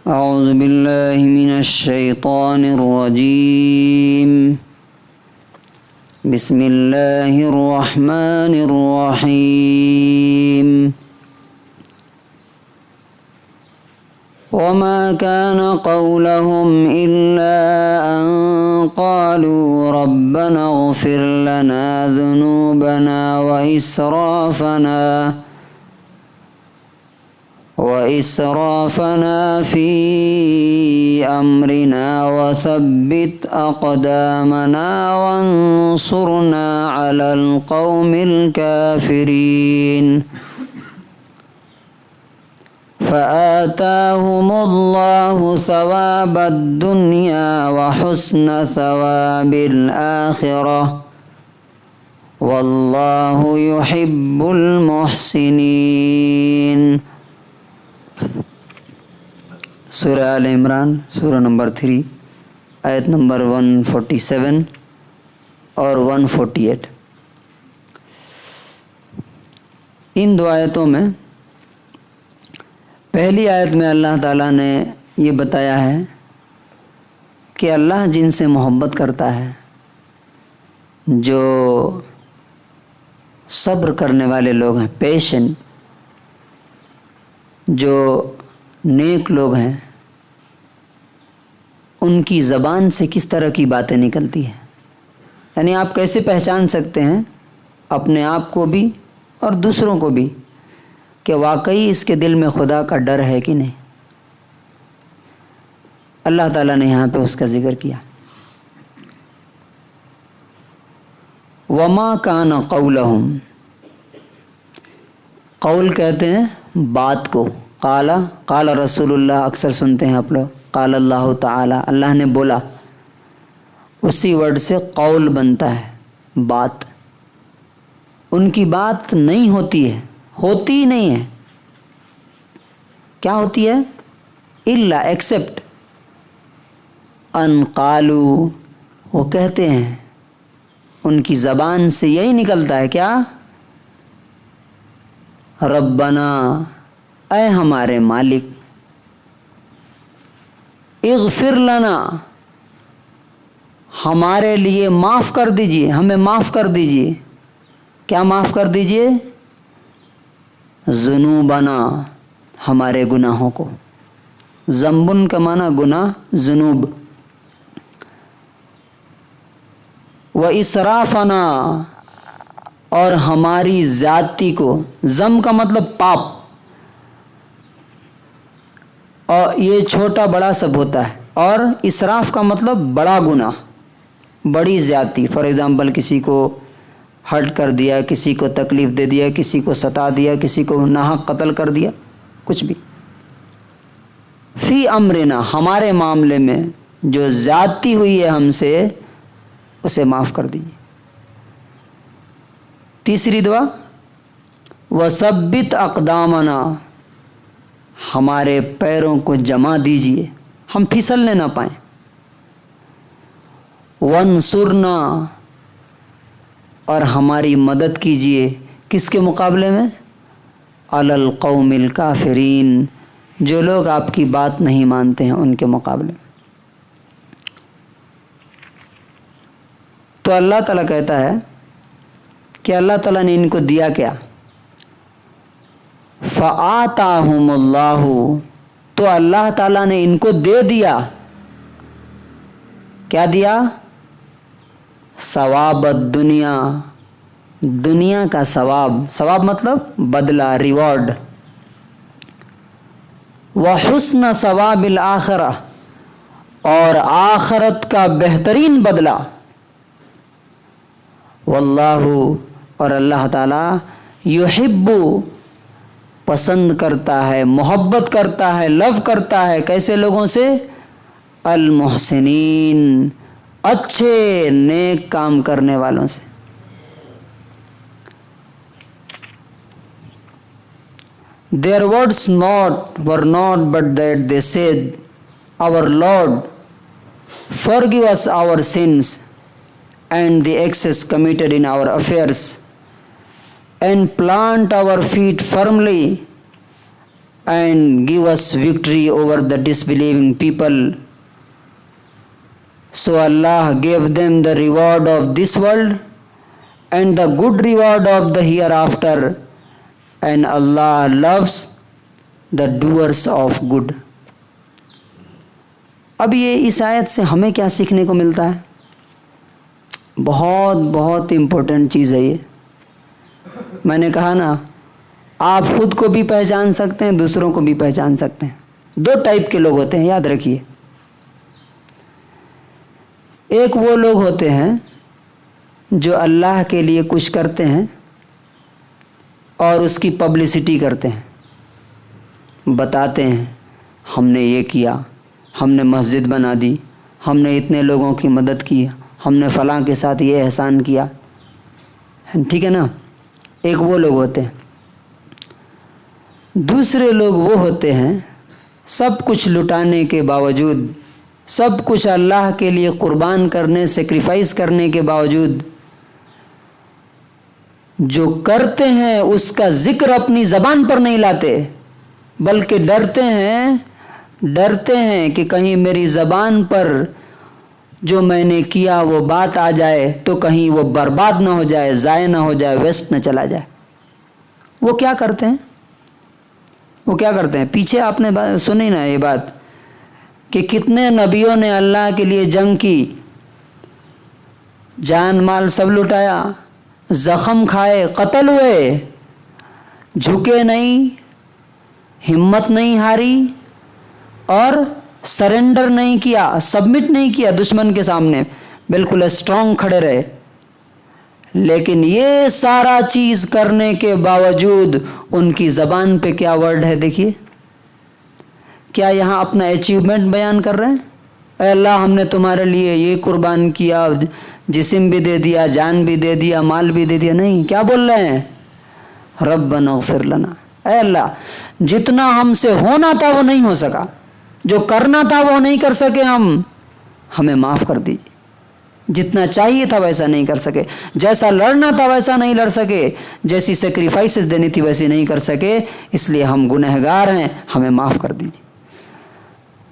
أعوذ بالله من الشيطان الرجيم بسم الله الرحمن الرحيم وما كان قولهم إلا أن قالوا ربنا اغفر لنا ذنوبنا وإسرافنا في أمرنا وثبت أقدامنا وانصرنا على القوم الكافرين فآتاهم الله ثواب الدنيا وحسن ثواب الآخرة والله يحب المحسنين. سورہ آل عمران سورہ نمبر 3 آیت نمبر 147 اور 148. ان دو آیتوں میں پہلی آیت میں اللہ تعالیٰ نے یہ بتایا ہے کہ اللہ جن سے محبت کرتا ہے، جو صبر کرنے والے لوگ ہیں، پیشنٹ، جو نیک لوگ ہیں، ان کی زبان سے کس طرح کی باتیں نکلتی ہیں. یعنی آپ کیسے پہچان سکتے ہیں اپنے آپ کو بھی اور دوسروں کو بھی کہ واقعی اس کے دل میں خدا کا ڈر ہے کہ نہیں. اللہ تعالیٰ نے یہاں پہ اس کا ذکر کیا. وما کان قولہم، قول کہتے ہیں بات کو. قال رسول اللہ اکثر سنتے ہیں آپ لوگ. قال اللہ تعالی، اللہ نے بولا. اسی ورڈ سے قول بنتا ہے، بات. ان کی بات نہیں ہوتی ہے، ہوتی ہی نہیں ہے. کیا ہوتی ہے؟ الا ایکسپٹ ان قالو، وہ کہتے ہیں، ان کی زبان سے یہی نکلتا ہے. کیا؟ ربنا، اے ہمارے مالک، اغفر لنا، ہمارے لیے معاف کر دیجئے، ہمیں معاف کر دیجئے. کیا معاف کر دیجئے؟ ذنوبنا، ہمارے گناہوں کو. ذنبن کا معنی گناہ، ذنوب. واسرافنا، اور ہماری زیادتی کو. ذم کا مطلب پاپ، اور یہ چھوٹا بڑا سب ہوتا ہے. اور اسراف کا مطلب بڑا گناہ، بڑی زیادتی. فار ایگزامپل کسی کو ہرٹ کر دیا، کسی کو تکلیف دے دیا، کسی کو ستا دیا، کسی کو ناحق قتل کر دیا، کچھ بھی. فی امرنا، ہمارے معاملے میں جو زیادتی ہوئی ہے ہم سے، اسے معاف کر دیجیے. تیسری دعا وثبت اقدامنا، ہمارے پیروں کو جما دیجیے، ہم پھسلنے نہ پائیں. وانصرنا، اور ہماری مدد کیجیے. کس کے مقابلے میں؟ علی القوم الکافرین، جو لوگ آپ کی بات نہیں مانتے ہیں ان کے مقابلے میں. تو اللہ تعالیٰ کہتا ہے کہ اللہ تعالیٰ نے ان کو دیا کیا؟ فآتاہم اللہ، تو اللہ تعالیٰ نے ان کو دے دیا. کیا دیا؟ ثواب الدنیا، دنیا کا ثواب. ثواب مطلب بدلہ، ریوارڈ. وحسن ثواب الآخرہ، اور آخرت کا بہترین بدلہ. واللہ، اور اللہ تعالیٰ یحب، پسند کرتا ہے، محبت کرتا ہے، لو کرتا ہے. کیسے لوگوں سے؟ المحسنین، اچھے نیک کام کرنے والوں سے. Their words were not but that they said, Our Lord, forgive us our sins and the excess committed in our affairs, and plant our feet firmly and give us victory over the disbelieving people. So Allah gave them the reward of this world and the good reward of the hereafter, and Allah loves the doers of good. अब ये इस आयत से हमें क्या सीखने को मिलता है? बहुत बहुत इम्पोर्टेंट चीज़ है ये। मैंने कहा ना, आप खुद को भी पहचान सकते हैं, दूसरों को भी पहचान सकते हैं। दो टाइप के लोग होते हैं, याद रखिए। एक वो लोग होते हैं जो अल्लाह के लिए कुछ करते हैं और उसकी पब्लिसिटी करते हैं, बताते हैं हमने ये किया, हमने मस्जिद बना दी, हमने इतने लोगों की मदद की, हमने फ़लाँ के साथ ये एहसान किया, ठीक है ना। एक वो लोग होते हैं। दूसरे लोग वो होते हैं सब कुछ लुटाने के बावजूद, सब कुछ अल्लाह के लिए कुर्बान करने, सेक्रीफाइस करने के बावजूद जो करते हैं उसका जिक्र अपनी ज़बान पर नहीं लाते, बल्कि डरते हैं कि कहीं मेरी ज़बान पर जो मैंने किया वो बात आ जाए तो कहीं वो बर्बाद ना हो जाए, ज़ाय ना हो जाए, वेस्ट ना चला जाए। वो क्या करते हैं? पीछे आपने सुनी ना ये बात कि कितने नबियों ने अल्लाह के लिए जंग की, जान माल सब लुटाया, ज़ख्म खाए, कत्ल हुए, झुके नहीं, हिम्मत नहीं हारी और सरेंडर नहीं किया, सबमिट नहीं किया दुश्मन के सामने, बिल्कुल स्ट्रांग खड़े रहे। लेकिन ये सारा चीज़ करने के बावजूद उनकी ज़बान पे क्या वर्ड है? देखिए, क्या यहाँ अपना अचीवमेंट बयान कर रहे हैं? ऐ अल्लाह, हमने तुम्हारे लिए ये कुर्बान किया, जिस्म भी दे दिया, जान भी दे दिया, माल भी दे दिया। नहीं, क्या बोल रहे हैं? रब्बना इग़फिर लना, ऐ अल्लाह, जितना हमसे होना था वो नहीं हो सका, जो करना था वो नहीं कर सके, हमें माफ़ कर दीजिए। जितना चाहिए था वैसा नहीं कर सके, जैसा लड़ना था वैसा नहीं लड़ सके, जैसी सेक्रीफाइसेस देनी थी वैसी नहीं कर सके, इसलिए हम गुनहगार हैं, हमें माफ़ कर दीजिए।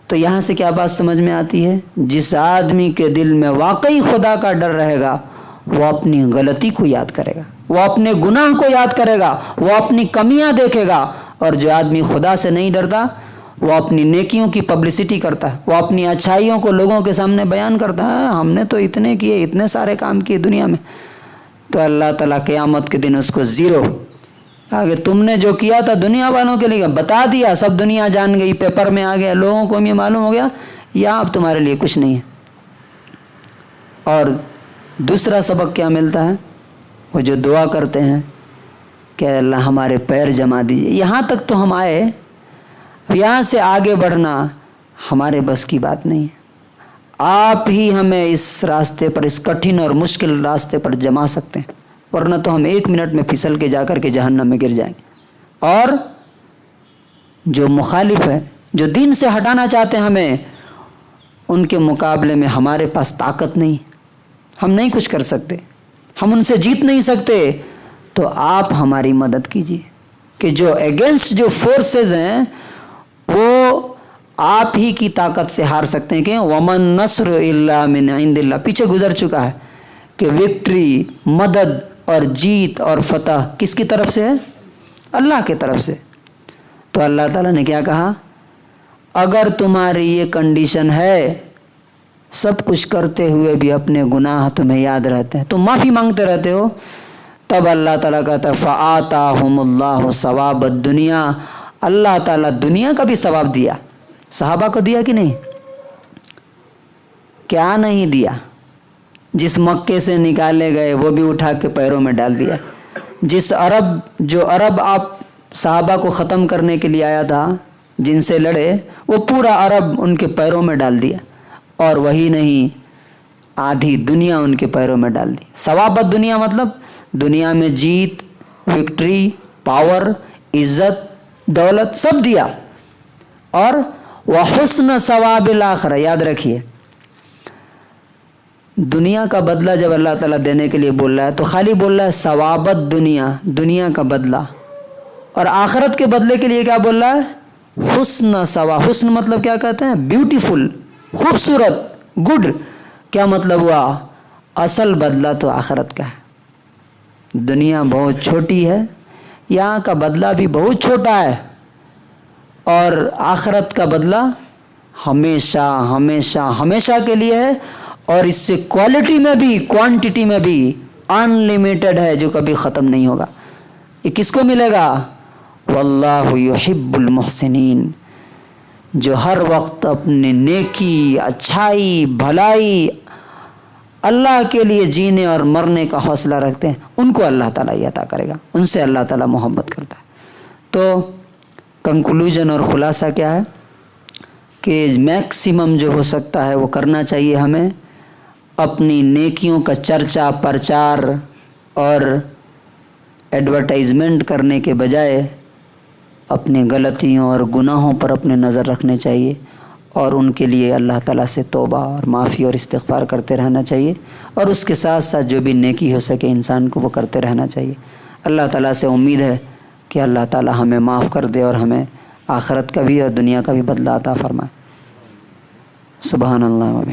तो यहाँ से क्या बात समझ में आती है? जिस आदमी के दिल में वाकई खुदा का डर रहेगा वो अपनी गलती को याद करेगा, वो अपने गुनाह को याद करेगा, वो अपनी कमियां देखेगा। और जो आदमी खुदा से नहीं डरता वो अपनी नेकियों की पब्लिसिटी करता है, वो अपनी अच्छाइयों को लोगों के सामने बयान करता है, हमने तो इतने किए, इतने सारे काम किए दुनिया में। तो अल्लाह ताला क़यामत के दिन उसको ज़ीरो, आगे तुमने जो किया था दुनिया वालों के लिए बता दिया, सब दुनिया जान गई, पेपर में आ गया, लोगों को ये मालूम हो गया, या अब तुम्हारे लिए कुछ नहीं है। और दूसरा सबक क्या मिलता है? वो जो दुआ करते हैं कि अल्लाह हमारे पैर जमा दीजिए, यहाँ तक तो हम आए, यहाँ से आगे बढ़ना हमारे बस की बात नहीं है। आप ही हमें इस रास्ते पर, इस कठिन और मुश्किल रास्ते पर जमा सकते हैं, वरना तो हम 1 मिनट में फिसल के जाकर के जहन्नम में गिर जाएंगे। और जो मुखालिफ है, जो दीन से हटाना चाहते हैं हमें, उनके मुकाबले में हमारे पास ताकत नहीं, हम नहीं कुछ कर सकते, हम उनसे जीत नहीं सकते। तो आप हमारी मदद कीजिए कि जो अगेंस्ट जो फोर्सेस हैं वो आप ही की ताकत से हार सकते हैं। कि वमन नस्र इल्ला मिन इंदिल्लाह, पीछे गुजर चुका है कि विक्ट्री, मदद और जीत और फतह किसकी तरफ से है? अल्लाह की तरफ से। तो अल्लाह ताला ने क्या कहा? अगर तुम्हारी ये कंडीशन है, सब कुछ करते हुए भी अपने गुनाह तुम्हें याद रहते हैं, तुम माफ़ी मांगते रहते हो, तब अल्लाह ताला कहता है फ़आताहुमुल्लाहु सवाबद दुनिया, अल्लाह ताला दुनिया का भी सवाब दिया। सहाबा को दिया कि नहीं? क्या नहीं दिया? जिस मक्के से निकाले गए वो भी उठा के पैरों में डाल दिया। जो अरब आप सहाबा को ख़त्म करने के लिए आया था, जिनसे लड़े, वो पूरा अरब उनके पैरों में डाल दिया। और वही नहीं, आधी दुनिया उनके पैरों में डाल दी। सवाबत दुनिया मतलब दुनिया में जीत, विक्ट्री, पावर, इज़्ज़त, दौलत सब दिया। और वहुस्न सवाबिल आखिरा, याद रखिए, दुनिया का बदला जब अल्लाह ताला देने के लिए बोल रहा है तो खाली बोल रहा है सवाबत दुनिया, दुनिया का बदला। और आखिरत के बदले के लिए क्या बोल रहा है? حسن سوا. حسن مطلب کیا کہتے ہیں؟ بیوٹیفل، خوبصورت، گڈ. کیا مطلب ہوا؟ اصل بدلہ تو آخرت کا ہے. دنیا بہت چھوٹی ہے، یہاں کا بدلہ بھی بہت چھوٹا ہے، اور آخرت کا بدلہ ہمیشہ ہمیشہ ہمیشہ کے لیے ہے، اور اس سے کوالٹی میں بھی کوانٹٹی میں بھی ان لمیٹڈ ہے، جو کبھی ختم نہیں ہوگا. یہ کس کو ملے گا؟ واللہ یحب المحسنین، جو ہر وقت اپنے نیکی، اچھائی، بھلائی اللہ کے لیے جینے اور مرنے کا حوصلہ رکھتے ہیں، ان کو اللہ تعالیٰ یہ عطا کرے گا. ان سے اللہ تعالیٰ محبت کرتا ہے. تو کنکلوژن اور خلاصہ کیا ہے کہ میکسیمم جو ہو سکتا ہے وہ کرنا چاہیے ہمیں. اپنی نیکیوں کا چرچا، پرچار اور ایڈورٹائزمنٹ کرنے کے بجائے اپنے غلطیوں اور گناہوں پر اپنے نظر رکھنے چاہیے، اور ان کے لیے اللہ تعالیٰ سے توبہ اور معافی اور استغفار کرتے رہنا چاہیے، اور اس کے ساتھ ساتھ جو بھی نیکی ہو سکے انسان کو وہ کرتے رہنا چاہیے. اللہ تعالیٰ سے امید ہے کہ اللہ تعالیٰ ہمیں معاف کر دے اور ہمیں آخرت کا بھی اور دنیا کا بھی بدلہ عطا فرمائے. سبحان اللہ و بحمدہ.